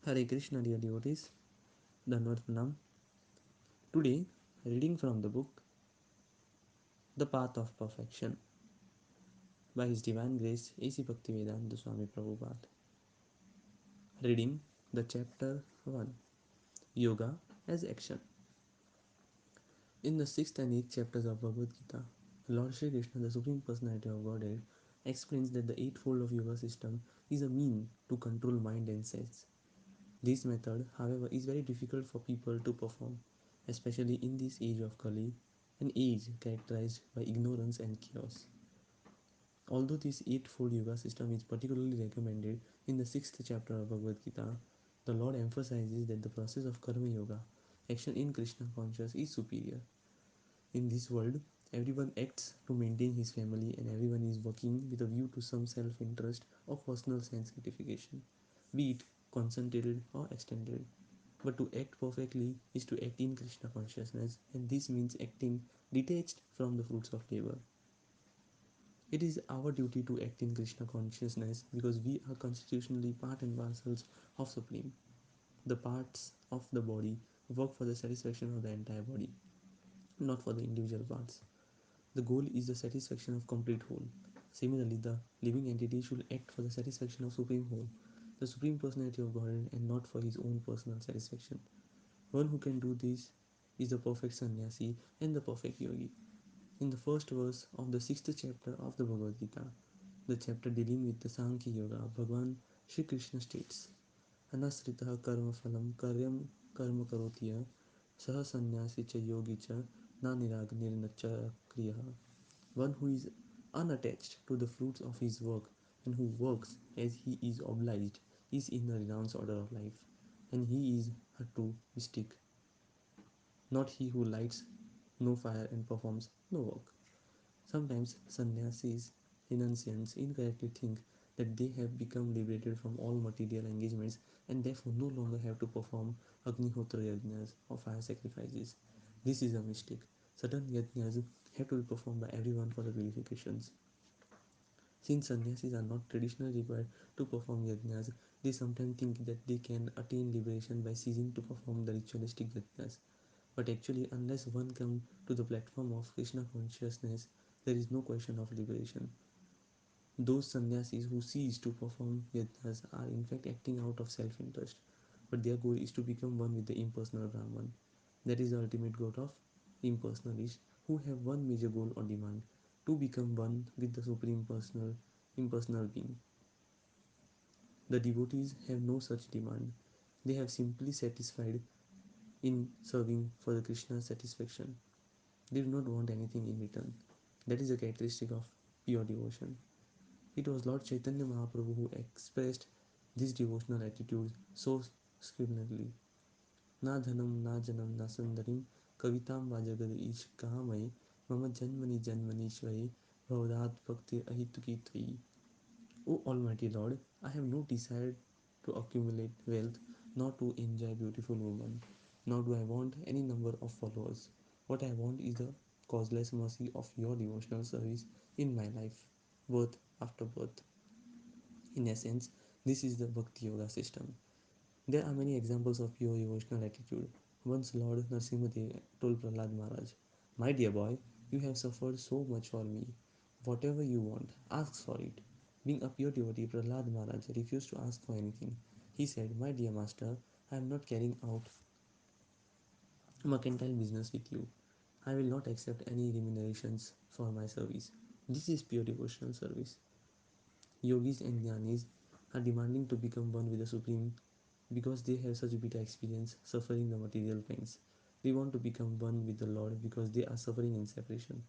Hare Krishna, dear devotees, Dhanvat Pranam. Today, reading from the book The Path of Perfection by His Divine Grace A.C. Bhaktivedanta Swami Prabhupada. Reading the chapter 1 Yoga as Action. In the 6th and 8th chapters of Bhagavad Gita, Lord Shri Krishna, the Supreme Personality of Godhead, explains that the eightfold of yoga system is a mean to control mind and sense. This method, however, is very difficult for people to perform, especially in this age of Kali, an age characterized by ignorance and chaos. Although this eightfold yoga system is particularly recommended in the 6th chapter of Bhagavad Gita, the Lord emphasizes that the process of Karma Yoga, action in Krishna consciousness, is superior. In this world, everyone acts to maintain his family and everyone is working with a view to some self-interest or personal sense gratification, be it concentrated or extended. But to act perfectly is to act in Krishna consciousness, and this means acting detached from the fruits of labor. It is our duty to act in Krishna consciousness because we are constitutionally part and parcels of Supreme. The parts of the body work for the satisfaction of the entire body, not for the individual parts. The goal is the satisfaction of complete whole. Similarly, the living entity should act for the satisfaction of Supreme Whole, the Supreme Personality of Godhead, and not for his own personal satisfaction. One who can do this is the perfect sannyasi and the perfect yogi. In the first verse of the 6th chapter of the Bhagavad Gita, the chapter dealing with the Sankhya Yoga, Bhagavan Shri Krishna states, Anasritaha karma phalam karyam karma karotiya saha sannyasi cha yogi cha na nirag nirnacha kriyaha. One who is unattached to the fruits of his work and who works as he is obliged is in the renounced order of life, and he is a true mystic, not he who lights no fire and performs no work. Sometimes sannyasis, renunciants, incorrectly think that they have become liberated from all material engagements and therefore no longer have to perform Agnihotra yajnas or fire sacrifices. This is a mistake. Certain yajnas have to be performed by everyone for the purifications. Since sannyasis are not traditionally required to perform yajnas, they sometimes think that they can attain liberation by ceasing to perform the ritualistic yajnas. But actually, unless one comes to the platform of Krishna consciousness, there is no question of liberation. Those sannyasis who cease to perform yajnas are in fact acting out of self-interest, but their goal is to become one with the impersonal Brahman. That is the ultimate goal of impersonalists who have one major goal or demand, to become one with the Supreme Personal, impersonal being. The devotees have no such demand. They have simply satisfied in serving for the Krishna's satisfaction. They do not want anything in return. That is a characteristic of pure devotion. It was Lord Chaitanya Mahaprabhu who expressed this devotional attitude so scripturally. Na dhanam na janam na sundarim kavitam vajagad ish kahamai mama janmani janmanishvai bhavadat bhakti ahituki tvayi. O Almighty Lord, I have no desire to accumulate wealth nor to enjoy beautiful women, nor do I want any number of followers. What I want is the causeless mercy of your devotional service in my life, birth after birth. In essence, this is the Bhakti Yoga system. There are many examples of pure devotional attitude. Once Lord Narasimhadev told Prahlad Maharaj, My dear boy, you have suffered so much for me. Whatever you want, ask for it. Being a pure devotee, Prahlad Maharaj refused to ask for anything. He said, My dear master, I am not carrying out mercantile business with you. I will not accept any remunerations for my service. This is pure devotional service. Yogis and jnanis are demanding to become one with the Supreme because they have such bitter experience suffering the material pains. They want to become one with the Lord because they are suffering in separation.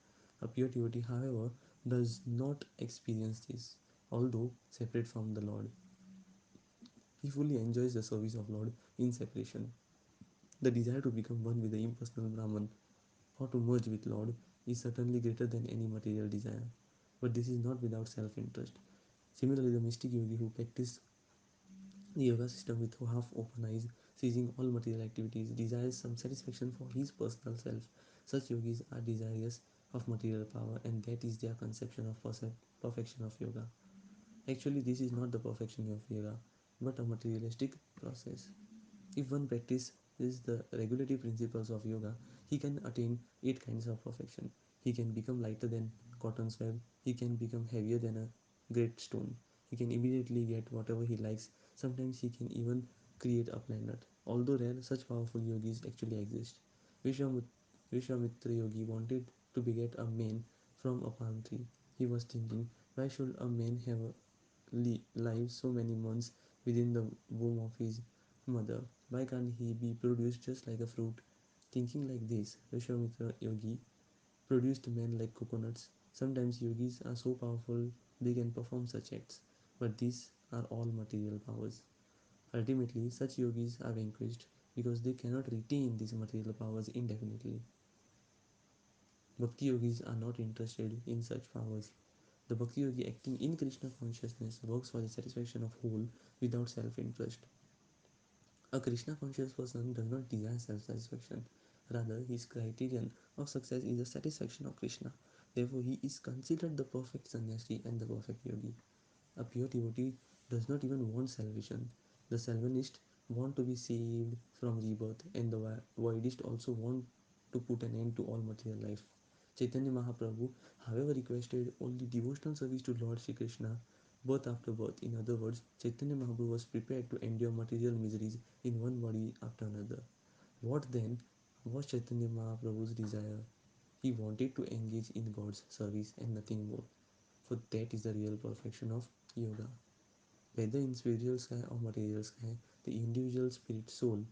A pure devotee, however, does not experience this, although separate from the Lord. He fully enjoys the service of Lord in separation. The desire to become one with the impersonal Brahman or to merge with Lord is certainly greater than any material desire. But this is not without self-interest. Similarly, the mystic yogi who practice the yoga system with half open eyes, ceasing all material activities, desires some satisfaction for his personal self. Such yogis are desirous of material power, and that is their conception of perfection of yoga. Actually, this is not the perfection of yoga. but a materialistic process. If one practices the regulative principles of yoga, he can attain eight kinds of perfection. He can become lighter than cotton's web. He can become heavier than a great stone. He can immediately get whatever he likes. Sometimes he can even create a planet. Although rare, such powerful yogis actually exist. Vishwamit- Vishwamitra Yogi wanted to beget a man from a palm tree. He was thinking, why should a man have lived so many months within the womb of his mother? Why can't he be produced just like a fruit? Thinking like this, Vishwamitra Yogi produced men like coconuts. Sometimes yogis are so powerful they can perform such acts, but these are all material powers. Ultimately, such yogis are vanquished because they cannot retain these material powers indefinitely. Bhakti yogis are not interested in such powers. The Bhakti yogi acting in Krishna consciousness works for the satisfaction of whole without self-interest. A Krishna conscious person does not desire self satisfaction. Rather, his criterion of success is the satisfaction of Krishna. Therefore, he is considered the perfect sannyasi and the perfect yogi. A pure devotee does not even want salvation. The Salvanist want to be saved from rebirth, and the Vaidist also want to put an end to all material life. Chaitanya Mahaprabhu, however, requested only devotional service to Lord Shri Krishna birth after birth. In other words, Chaitanya Mahaprabhu was prepared to endure material miseries in one body after another. What then was Chaitanya Mahaprabhu's desire? He wanted to engage in God's service and nothing more. For that is the real perfection of yoga. Whether in spiritual sky or material sky, the individual spirit soul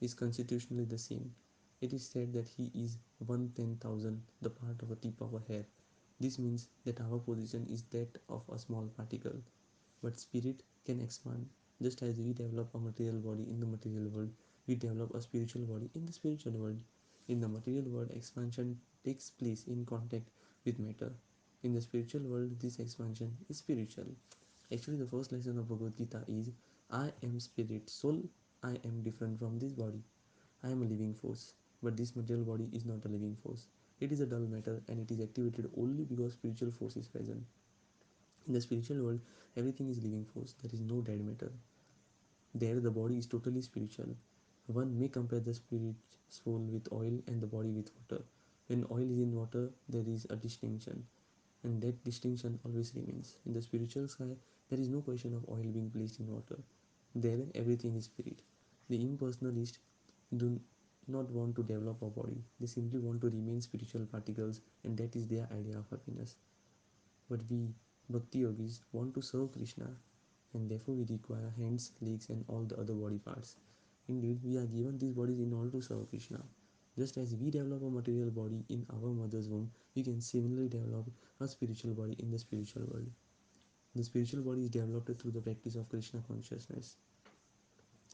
is constitutionally the same. It is said that he is 1/10,000, the part of a tip of a hair. This means that our position is that of a small particle. But spirit can expand. Just as we develop a material body in the material world, we develop a spiritual body in the spiritual world. In the material world, expansion takes place in contact with matter. In the spiritual world, this expansion is spiritual. Actually, the first lesson of Bhagavad Gita is I am spirit, soul, I am different from this body. I am a living force. But this material body is not a living force. It is a dull matter and it is activated only because spiritual force is present. In the spiritual world, everything is living force. There is no dead matter. There, the body is totally spiritual. One may compare the spirit soul with oil and the body with water. When oil is in water, there is a distinction, and that distinction always remains. In the spiritual sky, there is no question of oil being placed in water. There, everything is spirit. The impersonalists do not want to develop a body, they simply want to remain spiritual particles, and that is their idea of happiness. But we, Bhakti yogis, want to serve Krishna, and therefore we require hands, legs, and all the other body parts. Indeed, we are given these bodies in order to serve Krishna. Just as we develop a material body in our mother's womb, we can similarly develop a spiritual body in the spiritual world. The spiritual body is developed through the practice of Krishna consciousness.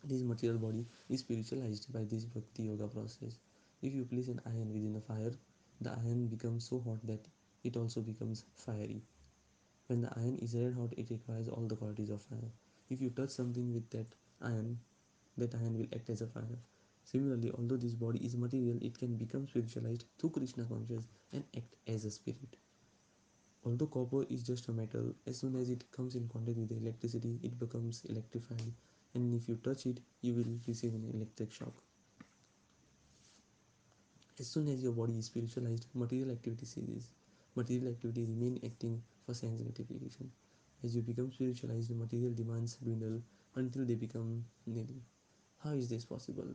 This material body is spiritualized by this bhakti yoga process. If you place an iron within a fire, the iron becomes so hot that it also becomes fiery. When the iron is red hot, it requires all the qualities of fire. If you touch something with iron, that iron will act as a fire. Similarly, although this body is material, it can become spiritualized through Krishna consciousness and act as a spirit. Although copper is just a metal, as soon as it comes in contact with the electricity, it becomes electrified, and if you touch it, you will receive an electric shock. As soon as your body is spiritualized, material activity ceases. Material activity remain acting for sense gratification. As you become spiritualized, material demands dwindle until they become nil. How is this possible?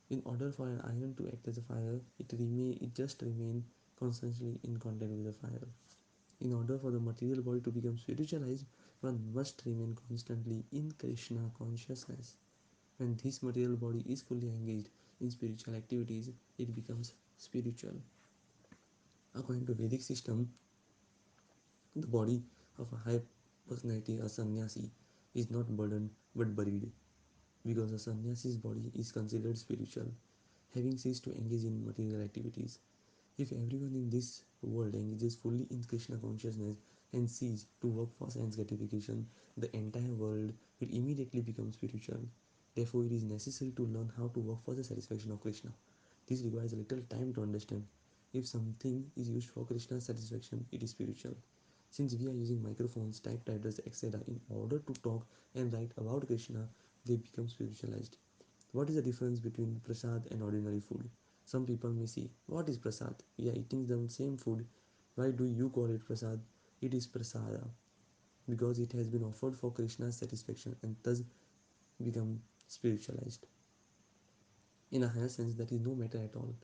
In order for an iron to act as a fire, it just remain constantly in contact with the fire. In order for the material body to become spiritualized, one must remain constantly in Krishna consciousness. When this material body is fully engaged in spiritual activities, it becomes spiritual. According to Vedic system, the body of a high personality, a sannyasi, is not burdened but buried, because a sannyasi's body is considered spiritual, having ceased to engage in material activities. If everyone in this world engages fully in Krishna consciousness and cease to work for sense gratification, the entire world will immediately become spiritual. Therefore, it is necessary to learn how to work for the satisfaction of Krishna. This requires a little time to understand. If something is used for Krishna's satisfaction, it is spiritual. Since we are using microphones, typewriters, etc., in order to talk and write about Krishna, they become spiritualized. What is the difference between prasad and ordinary food? Some people may say, what is prasad? We are eating the same food. Why do you call it prasad? It is prasada because it has been offered for Krishna's satisfaction and thus become spiritualized. In a higher sense, that is no matter at all.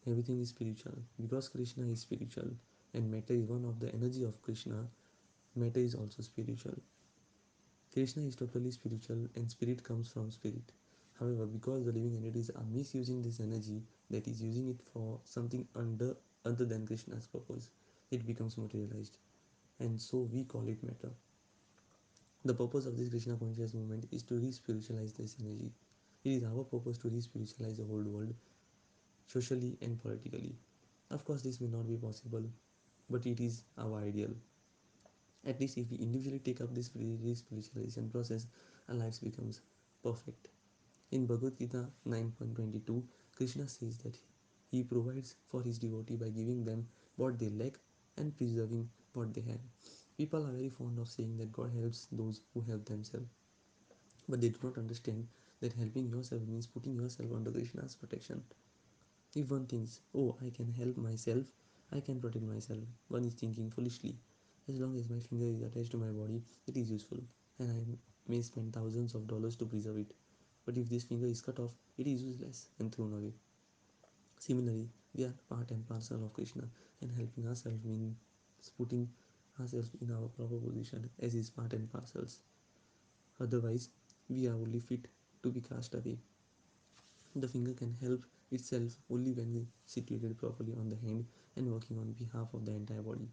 Everything is spiritual because Krishna is spiritual and matter is one of the energy of Krishna. Matter is also spiritual. Krishna is totally spiritual and spirit comes from spirit. However, because the living entities are misusing this energy, that is using it for something other than Krishna's purpose, it becomes materialized. And so we call it matter. The purpose of this Krishna conscious movement is to re-spiritualize this energy. It is our purpose to re-spiritualize the whole world, socially and politically. Of course, this may not be possible, but it is our ideal. At least if we individually take up this re-spiritualization process, our lives becomes perfect. In Bhagavad Gita 9.22, Krishna says that he provides for his devotee by giving them what they lack and preserving what they have. People are very fond of saying that God helps those who help themselves, but they do not understand that helping yourself means putting yourself under Krishna's protection. If one thinks, oh, I can help myself, I can protect myself, one is thinking foolishly. As long as my finger is attached to my body, it is useful, and I may spend thousands of dollars to preserve it. But if this finger is cut off, it is useless and thrown away. Similarly, we are part and parcel of Krishna, and helping ourselves means putting ourselves in our proper position as his part and parcels. Otherwise, we are only fit to be cast away. The finger can help itself only when situated properly on the hand and working on behalf of the entire body.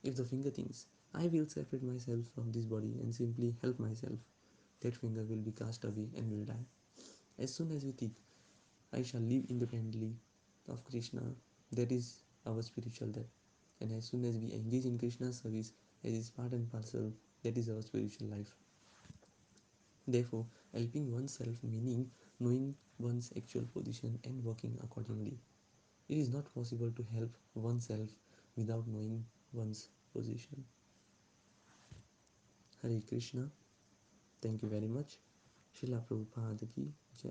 If the finger thinks, I will separate myself from this body and simply help myself, that finger will be cast away and will die. As soon as we think, I shall live independently of Krishna, that is our spiritual death. And as soon as we engage in Krishna's service as his part and parcel, that is our spiritual life. Therefore, helping oneself meaning knowing one's actual position and working accordingly. It is not possible to help oneself without knowing one's position. Hare Krishna. Thank you very much. Srila Prabhupada ki Jai.